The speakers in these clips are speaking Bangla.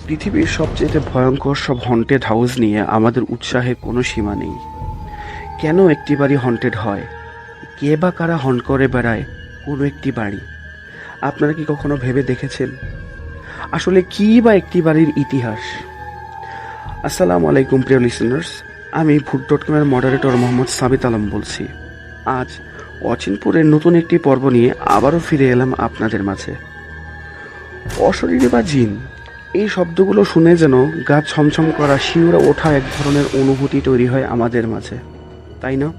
পৃথিবীর সবচেয়ে ভয়ঙ্কর সব হন্টেড হাউস নিয়ে আমাদের উৎসাহের কোনো সীমা নেই। কেন একটি বাড়ি হন্টেড হয়? কে বা কারা হন্ট করে বেড়ায় কোনো একটি বাড়ি? আপনারা কি কখনো ভেবে দেখেছেন আসলে কি বা একটি বাড়ির ইতিহাস? আসসালামু আলাইকুম প্রিয় লিসেনার্স, আমি ভূত.com-এর মডারেটর মোহাম্মদ সাবিত আলম বলছি। আজ অচিনপুরের নতুন একটি পর্ব নিয়ে আবারও ফিরে এলাম আপনাদের মাঝে। অশরীরী বা জিন, এই শব্দগুলো শুনে যেন গা ছমছম করা, শিউরে ওঠা এক ধরনের অনুভূতি তৈরি হয় আমাদের মাঝে, তাই না?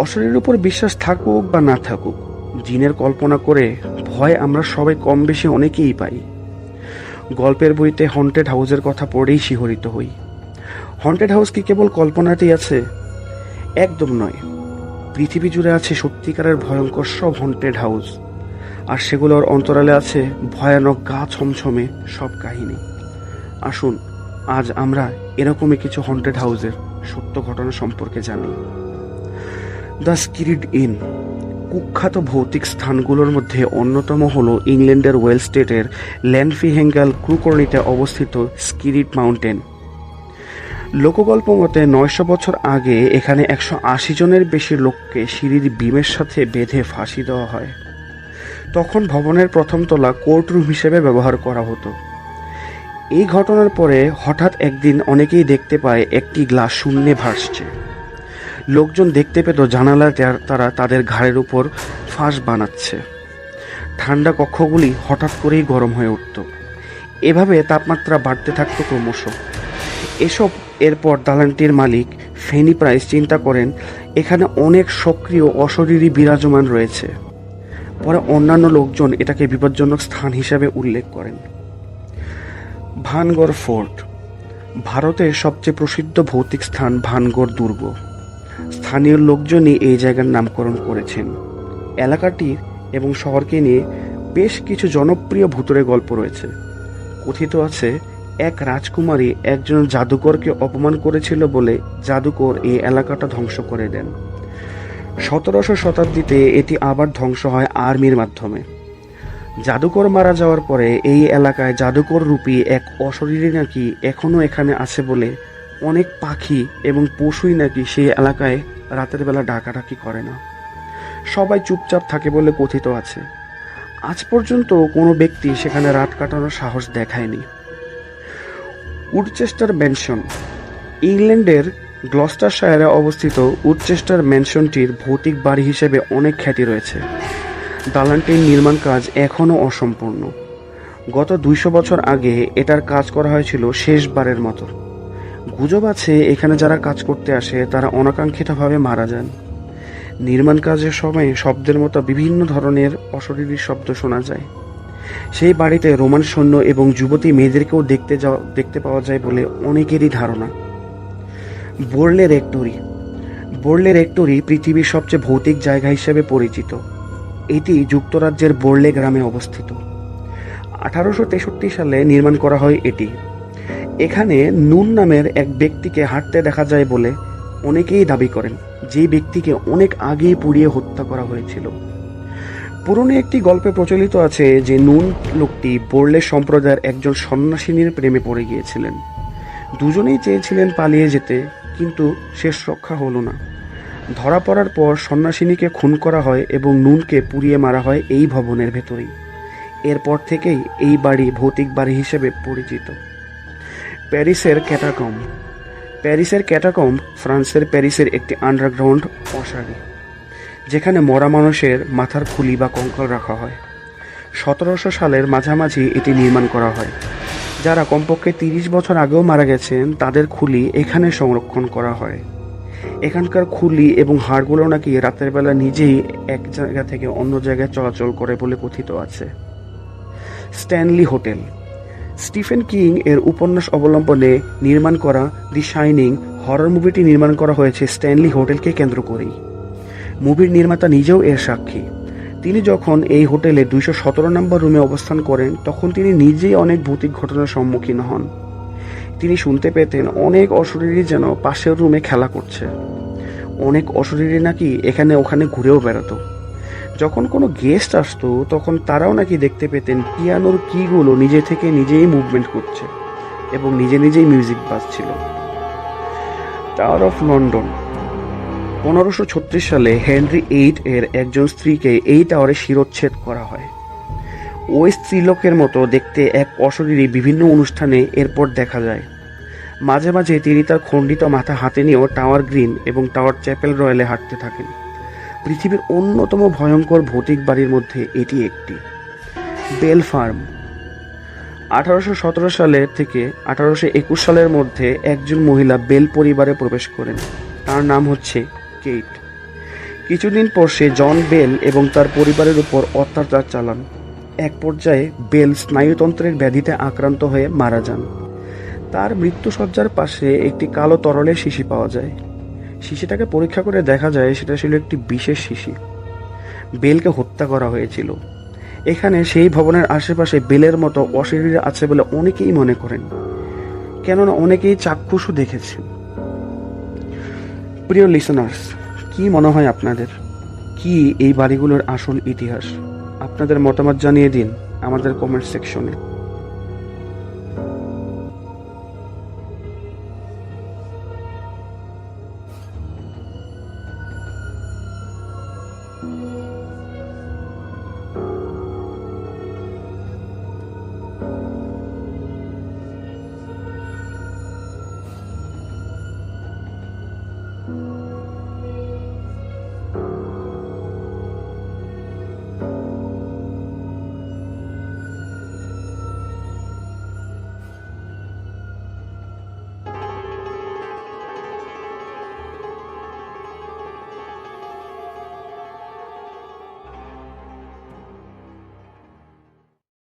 অশরীরের উপর বিশ্বাস থাকুক বা না থাকুক, জিনের কল্পনা করে ভয় আমরা সবাই কম বেশি অনেকেই পাই। গল্পের বইতে হন্টেড হাউসের কথা পড়েই শিহরিত হই। হন্টেড হাউস কি কেবল কল্পনাতেই আছে? একদম নয়। পৃথিবী জুড়ে আছে সত্যিকারের ভয়ঙ্কর সব হন্টেড হাউস, আর সেগুলোর অন্তরালে আছে ভয়ানক গা ছমছমে সব কাহিনী। আসুন আজ আমরা এরকমই কিছু হন্টেড হাউসের সত্য ঘটনা সম্পর্কে জানি। দ্য স্কিরিট ইন কুখ্যাত ভৌতিক স্থানগুলোর মধ্যে অন্যতম হল ইংল্যান্ডের ওয়েল স্টেটের ল্যান্ডফিহেঙ্গাল ক্রুকর্নিতে অবস্থিত স্কিরিট মাউন্টেন। লোকগল্প মতে 900 বছর আগে এখানে 180 জনের বেশি লোককে সিঁড়ির বিমের সাথে বেঁধে ফাঁসি দেওয়া হয়। তখন ভবনের প্রথম তলা কোর্টরুম হিসেবে ব্যবহার করা হতো। এই ঘটনার পরে হঠাৎ একদিন অনেকেই দেখতে পায় একটি গ্লাস শূন্যে ভাসছে। লোকজন দেখতে পেত জানালায় তারা তাদের ঘাড়ের উপর ফাঁস বানাচ্ছে। ঠান্ডা কক্ষগুলি হঠাৎ করেই গরম হয়ে উঠত। এভাবে তাপমাত্রা বাড়তে থাকতো ক্রমশ। এরপর দালানটির মালিক ফেনি প্রাইস চিন্তা করেন এখানে অনেক সক্রিয় অশরীরী বিরাজমান রয়েছে। পরে অন্যান্য লোকজন এটাকে বিপজ্জনক স্থান হিসেবে উল্লেখ করেন। ভানগড় ফোর্ট ভারতের সবচেয়ে প্রসিদ্ধ ভৌতিক স্থান ভানগড় দুর্গ। স্থানীয় লোকজনই এই জায়গার নামকরণ করেছেন। এলাকাটি এবং শহরকে নিয়ে বেশ কিছু জনপ্রিয় ভূতুড়ে গল্প রয়েছে। কথিত আছে এক রাজকুমারী একজন জাদুকরকে অপমান করেছিল বলে জাদুকর এই এলাকাটা ধ্বংস করে দেন। 1700 শতাব্দীতে এটি আবার ধ্বংস হয় আর্মির মাধ্যমে। জাদুকর মারা যাওয়ার পরে এই এলাকায় জাদুকর রূপী এক অশরীরী নাকি এখনো এখানে আছে বলে অনেক পাখি এবং পশুই নাকি সেই এলাকায় রাতের বেলা ডাকাডাকি করে না, সবাই চুপচাপ থাকে বলে কথিত আছে। আজ পর্যন্ত কোনো ব্যক্তি সেখানে রাত কাটানোর সাহস দেখায়নি। উডচেস্টার ম্যানশন ইংল্যান্ডের গ্লস্টারশায়ারে অবস্থিত উডচেস্টার ম্যানশনটির ভৌতিক বাড়ি হিসেবে অনেক খ্যাতি রয়েছে। দালানটির নির্মাণ কাজ এখনও অসম্পূর্ণ। গত 200 বছর আগে এটার কাজ করা হয়েছিল শেষবারের মতো। গুজব আছে এখানে যারা কাজ করতে আসে তারা অনাকাঙ্ক্ষিতভাবে মারা যান। নির্মাণ কাজের সময় শব্দের মতো বিভিন্ন ধরনের অশরীরী শব্দ শোনা যায়। সেই বাড়িতে রোমান সৈন্য এবং যুবতী মেয়েদেরকেও দেখতে পাওয়া যায় বলে অনেকেরই ধারণা। বোরলে রেক্টরি পৃথিবীর সবচেয়ে ভৌতিক জায়গা হিসেবে পরিচিত। এটি যুক্তরাজ্যের বোরলে গ্রামে অবস্থিত। 1863 সালে নির্মাণ করা হয় এটি। এখানে নুন নামের এক ব্যক্তিকে হাঁটতে দেখা যায় বলে অনেকেই দাবি করেন, যে ব্যক্তিকে অনেক আগেই পুড়িয়ে হত্যা করা হয়েছিল। পুরনো একটি গল্পে প্রচলিত আছে যে নুন লোকটি বোরলে সম্প্রদায়ের একজন সন্ন্যাসিনীর প্রেমে পড়ে গিয়েছিলেন। দুজনেই চেয়েছিলেন পালিয়ে যেতে, কিন্তু শেষ রক্ষা হলো না। ধরা পড়ার পর সন্ন্যাসিনীকে খুন করা হয় এবং নুনকে পুড়িয়ে মারা হয় এই ভবনের ভেতরেই। এরপর থেকেই এই বাড়ি ভৌতিক বাড়ি হিসেবে পরিচিত। প্যারিসের ক্যাটাকম্ব ফ্রান্সের প্যারিসের একটি আন্ডারগ্রাউন্ড অশারি, যেখানে মরা মানুষের মাথার খুলি বা কঙ্কাল রাখা হয়। 1700 সালের মাঝামাঝি এটি নির্মাণ করা হয়। যারা কমপক্ষে 30 বছর আগেও মারা গেছেন তাদের খুলি এখানে সংরক্ষণ করা হয়। এখানকার খুলি এবং হাড়গুলো নাকি রাতের বেলা নিজেই এক জায়গা থেকে অন্য জায়গায় চলাচল করে বলে কথিত আছে। স্ট্যানলি হোটেল স্টিফেন কিং এর উপন্যাস অবলম্বনে নির্মাণ করা দি শাইনিং হরর মুভিটি নির্মাণ করা হয়েছে স্ট্যানলি হোটেলকে কেন্দ্র করেই। মুভির নির্মাতা নিজেও এর সাক্ষী। তিনি যখন এই হোটেলে 217 নম্বর রুমে অবস্থান করেন তখন তিনি নিজেই অনেক ভৌতিক ঘটনার সম্মুখীন হন। তিনি শুনতে পেতেন অনেক অশরীরী যেন পাশের রুমে খেলা করছে। অনেক অশরীরী নাকি এখানে ওখানে ঘুরেও বেড়াতো। যখন কোনো গেস্ট আসতো তখন তারাও নাকি দেখতে পেতেন পিয়ানোর কিগুলো নিজে থেকে নিজেই মুভমেন্ট করছে এবং নিজে নিজেই মিউজিক বাজছিল। টাওয়ার অফ লন্ডন 1536 সালে হেনরি এইট এর একজন স্ত্রীকে এই টাওয়ারে শিরোচ্ছেদ করা হয়। ওই স্ত্রীলোকের মতো দেখতে এক অশরীরী বিভিন্ন অনুষ্ঠানে এরপর দেখা যায়। মাঝে মাঝে তিনি তার খণ্ডিত মাথা হাতে নিয়েও টাওয়ার গ্রিন এবং টাওয়ার চ্যাপেল রয়্যালে হাঁটতে থাকেন। পৃথিবীর অন্যতম ভয়ঙ্কর ভৌতিক বাড়ির মধ্যে এটি একটি। বেল ফার্ম 1817 সালের থেকে 1821 সালের মধ্যে একজন মহিলা বেল পরিবারে প্রবেশ করেন। তার নাম হচ্ছে কেট। কিছুদিন পর সে জন বেল এবং তার পরিবারের উপর অত্যাচার চালান। এক পর্যায়ে বেল স্নায়ুতন্ত্রের ব্যাধিতে আক্রান্ত হয়ে মারা যান। তার মৃত্যুসজ্জার পাশে একটি কালো তরলের শিশি পাওয়া যায়। শিশিটাকে পরীক্ষা করে দেখা যায় সেটা ছিল একটি বিশেষ শিশি। বেলকে হত্যা করা হয়েছিল। এখানে সেই ভবনের আশেপাশে বেলের মতো অশরীর আছে বলে অনেকেই মনে করেন, কেননা অনেকেই চাক্ষুষও দেখেছেন। প্রিয় লিসনার্স, কি মনে হয় আপনাদের? কি এই বাড়িগুলোর আসল ইতিহাস? আপনাদের মতামত জানিয়ে দিন আমাদের কমেন্ট সেকশনে।